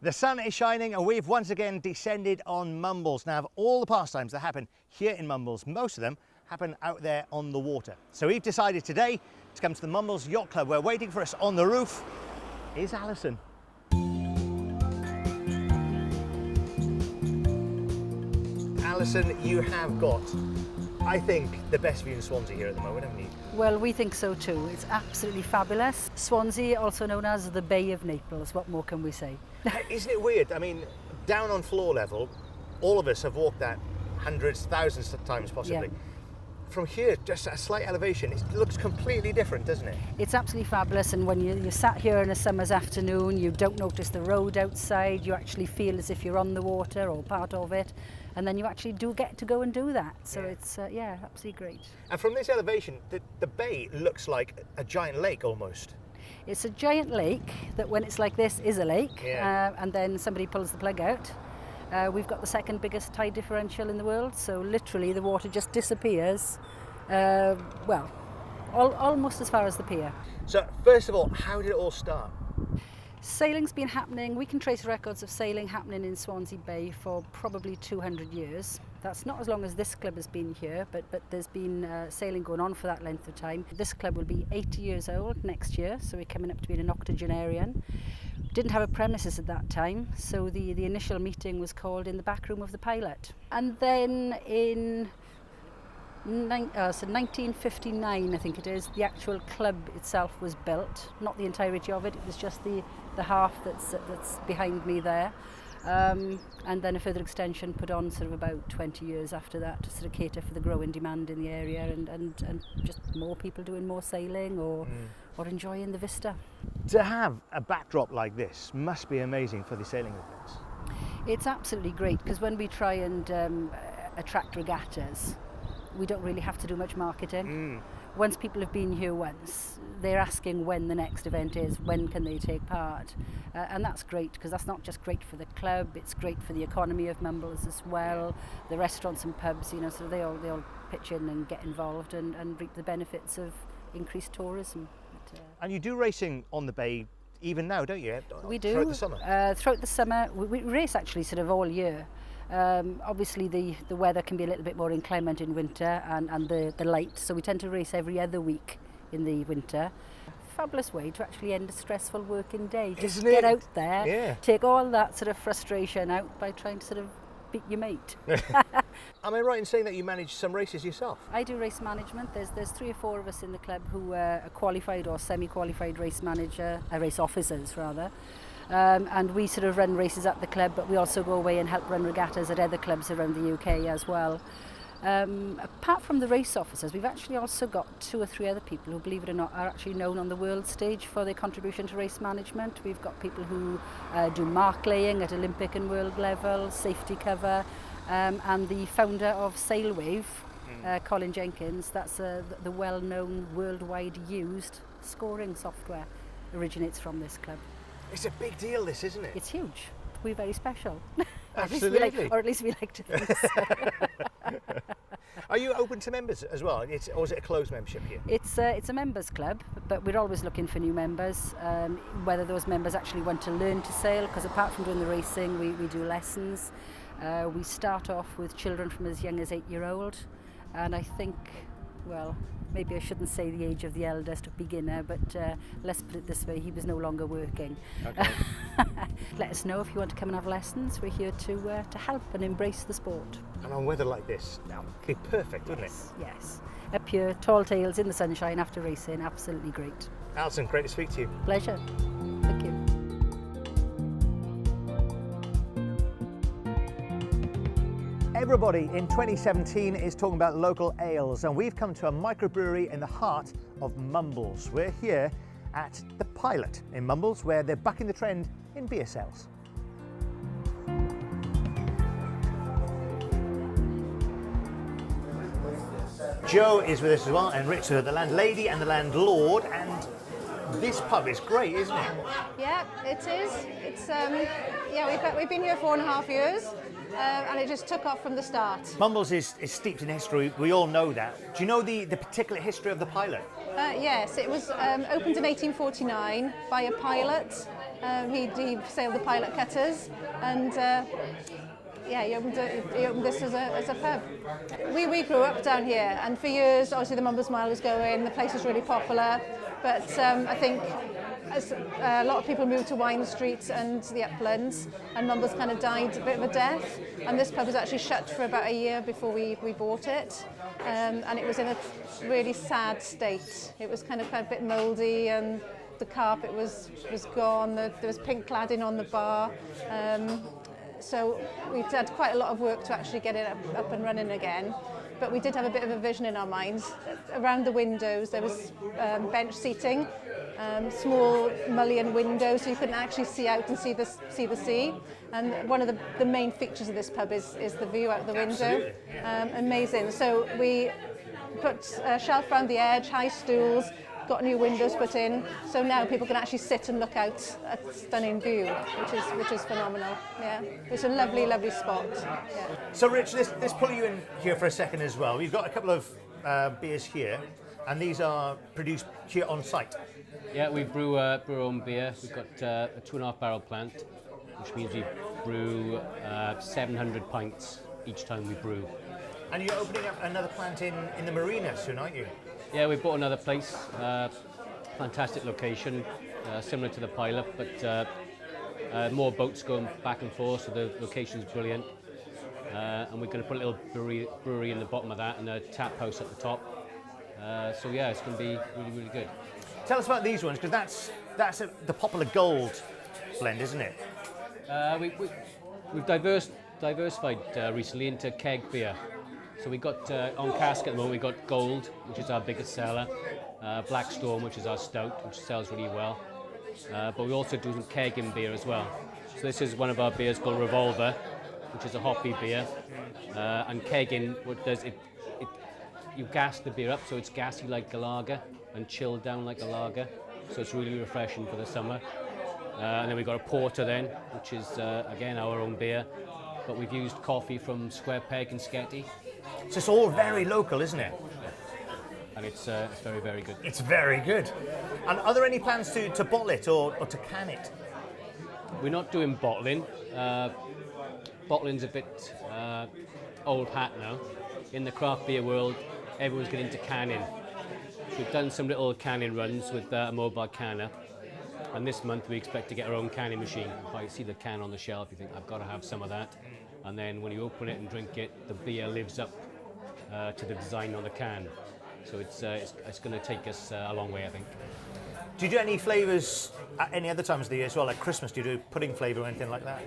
The sun is shining and we've once again descended on Mumbles. Now, of all the pastimes that happen here in Mumbles, most of them happen out there on the water. So we've decided today to come to the Mumbles Yacht Club, where waiting for us on the roof is Alison. Alison, you have got, I think, the best view in Swansea here at the moment, haven't you? Well, we think so too. It's absolutely fabulous. Swansea, also known as the Bay of Naples. What more can we say? Isn't it weird? I mean, down on floor level, all of us have walked that hundreds, thousands of times possibly. Yeah. From here, just at a slight elevation, it looks completely different, doesn't it? It's absolutely fabulous, and when you're sat here on a summer's afternoon, you don't notice the road outside, you actually feel as if you're on the water or part of it, and then you actually do get to go and do that. So yeah. It's, yeah, absolutely great. And from this elevation, the bay looks like a giant lake almost. It's a giant lake that, when it's like this, is a lake, yeah. And then somebody pulls the plug out. We've got the second biggest tide differential in the world, so literally the water just disappears, well, almost as far as the pier. So first of all, how did it all start? Sailing's been happening, we can trace records of sailing happening in Swansea Bay for probably 200 years. That's not as long as this club has been here, but there's been sailing going on for that length of time. This club will be 80 years old next year, so we're coming up to being an octogenarian. Didn't have a premises at that time, so the initial meeting was called in the back room of the Pilot. And then in 1959, I think it is, the actual club itself was built. Not the entirety of it, it was just the half that's behind me there. And then a further extension put on sort of about 20 years after that to sort of cater for the growing demand in the area and just more people doing more sailing or enjoying the vista. To have a backdrop like this must be amazing for the sailing events. It's absolutely great, because when we try and attract regattas, we don't really have to do much marketing. Once people have been here once, they're asking when the next event is, when can they take part, and that's great, because that's not just great for the club, it's great for the economy of Mumbles as well. The restaurants and pubs, you know, so they all pitch in and get involved and reap the benefits of increased tourism. And you do racing on the bay even now, don't you? We do. Throughout the summer? Throughout the summer, we race actually sort of all year. Obviously the weather can be a little bit more inclement in winter and the light, so we tend to race every other week in the winter. Fabulous way to actually end a stressful working day. Just get out there, yeah. Take all that sort of frustration out by trying to sort of beat your mate. Am I right in saying that you manage some races yourself? I do race management. There's 3 or 4 of us in the club who are qualified or semi-qualified race officers rather. And we sort of run races at the club, but we also go away and help run regattas at other clubs around the UK as well. Apart from the race officers, we've actually also got 2 or 3 other people who, believe it or not, are actually known on the world stage for their contribution to race management. We've got people who do mark laying at Olympic and world level, safety cover, and the founder of Sailwave, Colin Jenkins. That's the well-known, worldwide used scoring software, originates from this club. It's a big deal, this, isn't it? It's huge. We're very special. Absolutely. Or at least we like to think so. Are you open to members as well? Or is it a closed membership here? It's a members club, but we're always looking for new members, whether those members actually want to learn to sail, because apart from doing the racing, we do lessons. We start off with children from as young as 8-year-old, and I think, well, maybe I shouldn't say the age of the eldest beginner, but let's put it this way, he was no longer working. Okay. Let us know if you want to come and have lessons. We're here to help and embrace the sport. And on weather like this, that would be perfect, wouldn't it? Yes. Up here, tall tales in the sunshine after racing, absolutely great. Alison, great to speak to you. Pleasure. Thank you. Everybody in 2017 is talking about local ales, and we've come to a microbrewery in the heart of Mumbles. We're here at the Pilot in Mumbles, where they're bucking the trend in beer sales. Joe is with us as well, and Richard, the landlady and the landlord, and this pub is great, isn't it? Yeah, it is. It's yeah, we've been here 4.5 years, and it just took off from the start. Mumbles is steeped in history. We all know that. Do you know the particular history of the Pilot? Yes, it was opened in 1849 by a pilot He sailed the pilot cutters, and yeah, he opened this as a pub. We grew up down here, and for years, obviously the Mumbles Mile was going, the place was really popular, but I think as a lot of people moved to Wine Street and the uplands, and Mumbles kind of died a bit of a death, and this pub was actually shut for about a year before we bought it, and it was in a really sad state. It was kind of a bit mouldy, and the carpet was gone, there was pink cladding on the bar. So we had quite a lot of work to actually get it up and running again. But we did have a bit of a vision in our minds. Around the windows there was bench seating, small mullion windows so you couldn't actually see out and see the sea. And one of the main features of this pub is the view out the window. Amazing. So we put a shelf around the edge, high stools, got new windows put in, so now people can actually sit and look out at the stunning view, which is phenomenal. Yeah, it's a lovely, lovely spot. Yeah. So Rich, let's pull you in here for a second as well. We've got a couple of beers here, and these are produced here on site. Yeah, we brew our own beer. We've got a 2.5 barrel plant, which means we brew 700 pints each time we brew. And you're opening up another plant in the marina soon, aren't you? Yeah, we bought another place, fantastic location, similar to the pilot, but more boats going back and forth, so the location's brilliant. And we're going to put a little brewery in the bottom of that and a tap house at the top. So yeah, it's going to be really, really good. Tell us about these ones, because that's the popular gold blend, isn't it? We've diversified recently into keg beer. So we got on cask at the moment, we got Gold, which is our biggest seller, Black Storm, which is our stout, which sells really well. But we also do some keg in beer as well. So this is one of our beers called Revolver, which is a hoppy beer. And kegging, what does it, you gas the beer up so it's gassy like a lager and chilled down like a lager. So it's really refreshing for the summer. And then we've got a porter then, which is again our own beer. But we've used coffee from Square Peg and Sketty. So it's all very local, isn't it? And it's very, very good. It's very good. And are there any plans to bottle it or to can it? We're not doing bottling. Bottling's a bit old hat now. In the craft beer world, everyone's getting into canning. So we've done some little canning runs with a mobile canner. And this month we expect to get our own canning machine. If you see the can on the shelf, you think, I've got to have some of that. And then when you open it and drink it, the beer lives up to the design on the can. So it's going to take us a long way, I think. Do you do any flavours at any other times of the year as well, like Christmas? Do you do pudding flavour or anything like that?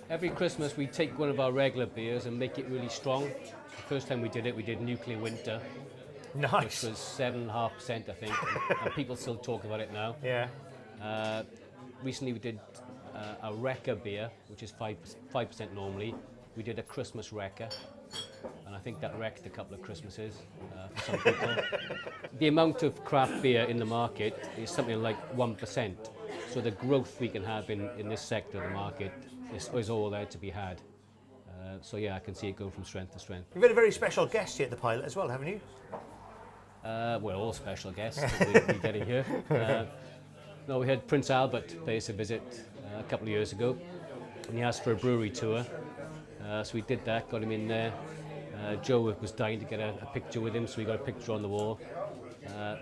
Every Christmas we take one of our regular beers and make it really strong. The first time we did Nuclear Winter. Nice. Which was 7.5%, I think, and people still talk about it now. Yeah. Recently we did a Wrecker beer, which is 5% normally. We did a Christmas Wrecker, and I think that wrecked a couple of Christmases for some people. The amount of craft beer in the market is something like 1%. So the growth we can have in this sector of the market is all there to be had. So yeah, I can see it go from strength to strength. You've had a very special guest here at the pilot as well, haven't you? We're all special guests that we get in here. No, we had Prince Albert pay us a visit a couple of years ago, and he asked for a brewery tour. So we did that, got him in there. Joe was dying to get a picture with him, so we got a picture on the wall.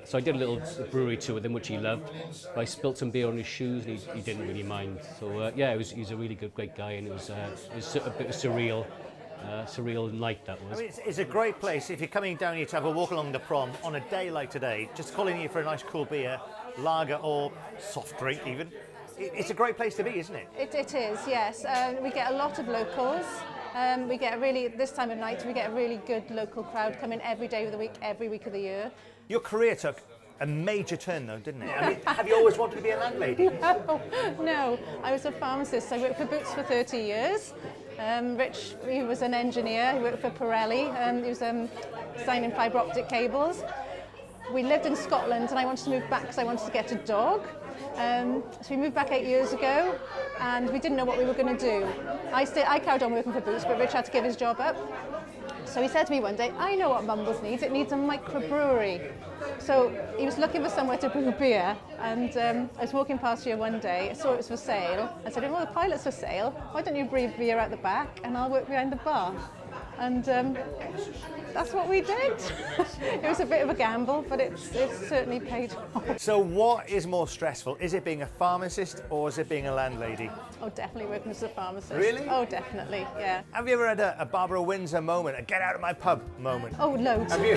So I did a little brewery tour with him, which he loved. But I spilt some beer on his shoes, and he didn't really mind. So yeah, he's a really great guy, and it was a bit of surreal night that was. I mean, it's a great place if you're coming down here to have a walk along the prom on a day like today, just calling you for a nice cool beer, lager or soft drink even. It's a great place to be, isn't it? It is, yes. We get a lot of locals. We get this time of night, we get a really good local crowd coming every day of the week, every week of the year. Your career took a major turn though, didn't it? I mean, have you always wanted to be a landlady? No, I was a pharmacist. I worked for Boots for 30 years. Rich, he was an engineer. He worked for Pirelli. He was designing fibre optic cables. We lived in Scotland and I wanted to move back because I wanted to get a dog. So we moved back 8 years ago and we didn't know what we were going to do. I carried on working for Boots, but Rich had to give his job up. So he said to me one day, I know what Mumbles needs. It needs a microbrewery. So he was looking for somewhere to brew beer, and I was walking past here one day, I saw it was for sale. I said, well, the pilot's for sale. Why don't you brew beer out the back and I'll work behind the bar? And that's what we did. It was a bit of a gamble, but it's certainly paid off. So what is more stressful? Is it being a pharmacist or is it being a landlady? Oh, definitely working as a pharmacist. Really? Oh, definitely, yeah. Have you ever had a Barbara Windsor moment, a get out of my pub moment? Oh, loads. Have you?